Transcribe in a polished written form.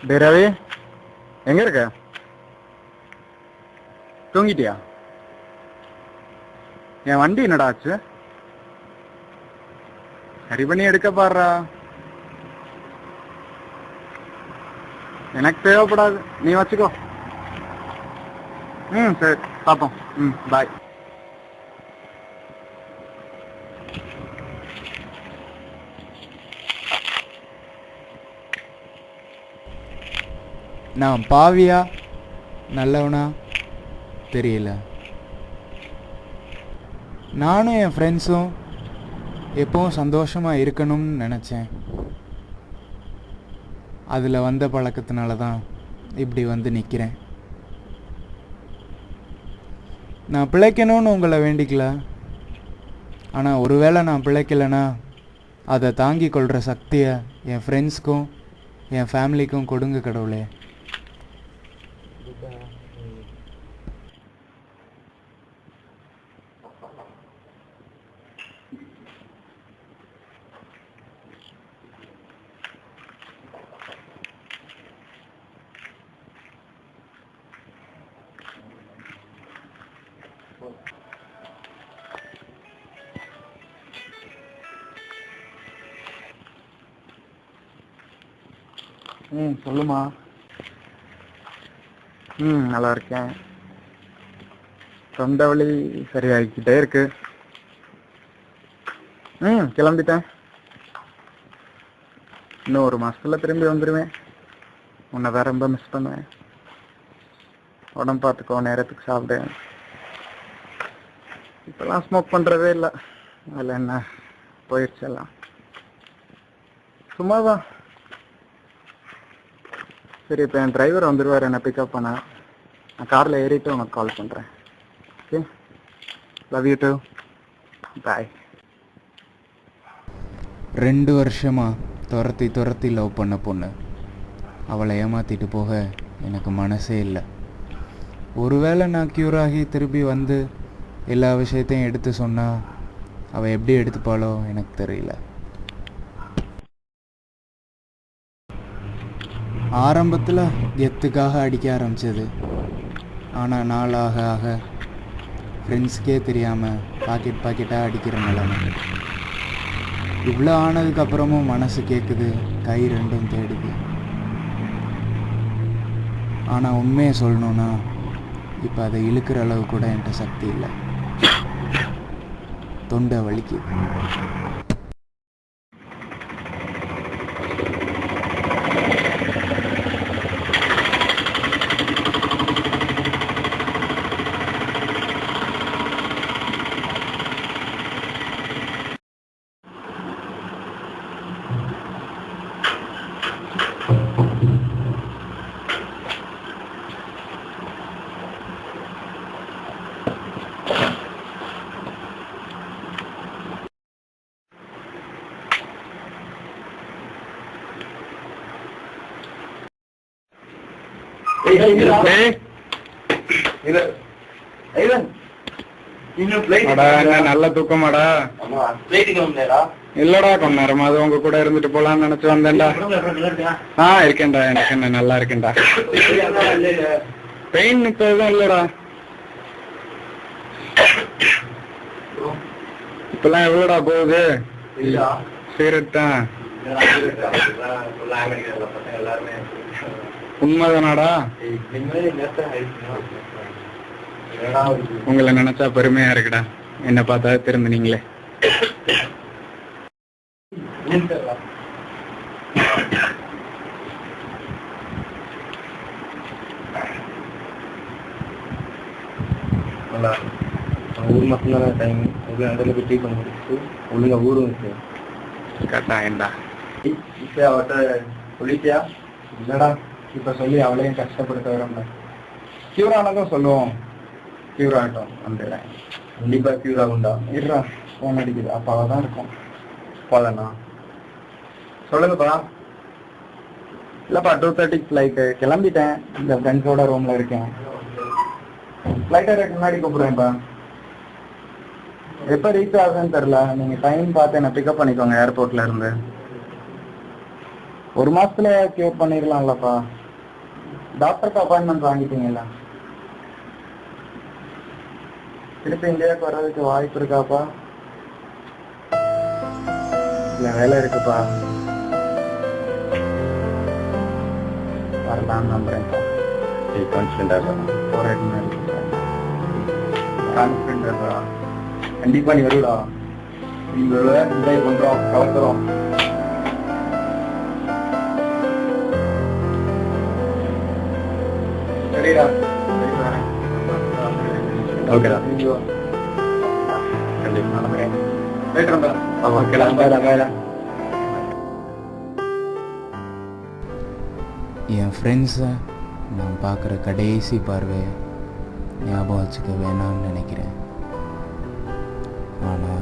டேய் ரவி, எங்க இருக்க? தூங்கிட்டியா? என் வண்டி என்னடா ஆச்சு? சரி பண்ணி எடுக்க பாடுறா. எனக்கு தேவைப்படாது, நீ வச்சுக்கோ. சரி பார்ப்போம். பாய். நான் பாவியா நல்லவனா தெரியல. நானும் என் ஃப்ரெண்ட்ஸும் எப்பவும் சந்தோஷமாக இருக்கணும்னு நினச்சேன். அதில் வந்த பழக்கத்தினால தான் இப்படி வந்து நிற்கிறேன். நான் பிழைக்கணும்னு உங்களை வேண்டிக்கல. ஆனால் ஒருவேளை நான் பிழைக்கலைன்னா அதை தாங்கி கொள்கிற சக்தியை என் ஃப்ரெண்ட்ஸ்க்கும் என் ஃபேமிலிக்கும் கொடுங்க கடவுளே. சொல்லுமா. நல்லா இருக்கேன். தொண்டை வலி சரியாகிக்கிட்டே இருக்கு. கிளம்பிட்டேன். இன்னும் 1 மாசத்துல திரும்பி வந்துடுவேன். உன்னை தான் ரொம்ப மிஸ் பண்ணுவேன். உடம்பு பார்த்துக்கோ, நேரத்துக்கு சாப்பிடு. இப்பெல்லாம் ஸ்மோக் பண்றதே இல்லை. அதில் என்ன போயிடுச்சு எல்லாம். சும்மாதான். சரி, இப்போ என் டிரைவர் வந்துடுவார் என்னை பிக்கப் பண்ண. நான் காரில் ஏறிட்டு உனக்கு கால் பண்ணுறேன். Okay, love you too. Bye. 2 வருஷமாக துரத்தி லவ் பண்ண பொண்ணு, அவளை ஏமாற்றிட்டு போக எனக்கு மனசே இல்லை. ஒருவேளை நான் க்யூர் ஆகி திரும்பி வந்து எல்லா விஷயத்தையும் எடுத்து சொன்னால் அவள் எப்படி எடுத்துப்பாளோ எனக்கு தெரியல. ஆரம்பத்தில் கெத்துக்காக அடிக்க ஆரம்பித்தது. ஆனால் நாள் ஆக ஆக ஃப்ரெண்ட்ஸ்க்கே தெரியாமல் பாக்கெட்டாக அடிக்கிற நிலைமை. இவ்வளோ ஆனதுக்கப்புறமும் மனசு கேட்குது, கை ரெண்டும் தேடுது. ஆனால் உண்மையை சொல்லணுன்னா இப்போ அதை இழுக்கிற அளவு கூட என்கிட்ட சக்தி இல்லை. தொண்டை வலிக்குது. நல்ல தூக்கமாடா? இல்லடா, கொஞ்ச நேரமா அது உங்க கூட இருந்துட்டு போலான்னு நினைச்சு வந்தேன்டா. இருக்கேன்டா. எனக்கு என்ன நல்லா இருக்கேன்டா. பெயின் இப்ப எதுவும் இல்லடா. இப்பெல்லாம் எவ்வளோடா போகுது? சிகரெட் தான். உண்மைதானாடா? உங்களை நினைச்சா பெருமையா இருக்குடா. என்ன பார்த்தா திரும்பினீங்களே. ஊர் மட்டும்தானே டைம். அதில் டீ பண்ணி முடிச்சுட்டு ஒழுங்கா ஊரும் இருக்கு. கட்டாயண்டா. இப்போ அவட்ட சொல்லிட்டியா? இல்லடா, இப்ப சொல்லி அவளையும் கஷ்டப்படுத்த வரோம்ல. கியூர் ஆனதும் சொல்லுவோம். கியூர் ஆகட்டும், வந்துடுறேன். கண்டிப்பா கியூர் ஆகும்டா. இருடா, ஃபோன் அடிக்குது. அப்பாவா தான் இருக்கும். போதாண்ணா, சொல்லுங்கப்பா. இல்லப்பா, 2:30 ஃப்ளைட்டு. கிளம்பிட்டேன். இந்த ஃப்ரெண்ட்ஸோட ரூம்ல இருக்கேன். ஃப்ளைட் எனக்கு முன்னாடி கூப்பிடுவேன்ப்பா. எப்போ ரீச் ஆகுதுன்னு தெரில. நீங்க டைம் பார்த்து என்ன பிக்கப் பண்ணிக்கோங்க ஏர்போர்ட்ல இருந்து. 1 மாசத்துல கியூர் பண்ணிடலாம்லப்பா. டாக்டருக்கு அப்பாயின்மெண்ட் வாங்கிட்டீங்களா? திருப்பி இந்தியாவுக்கு வர்றதுக்கு வாய்ப்பு இருக்காப்பா? இல்லை வேலை இருக்குப்பா, வரலான்னு நம்புறேன்ப்பா. கான்ஃபிடென்டா? கண்டிப்பா நீ வருடா. நீங்களோட என்ஜாய் பண்றோம், கலக்குறோம். சரிடா, ஓகேடா. கண்டிப்பா நம்புறேன். போயிட்டு வந்தா. ஓகேடா, பாய்டா. என் ஃப்ரெண்ட்ஸை நான் பார்க்குற கடைசி பார்வையை ஞாபகம் வச்சுக்க வேணாம்னு நினைக்கிறேன். ஆனால்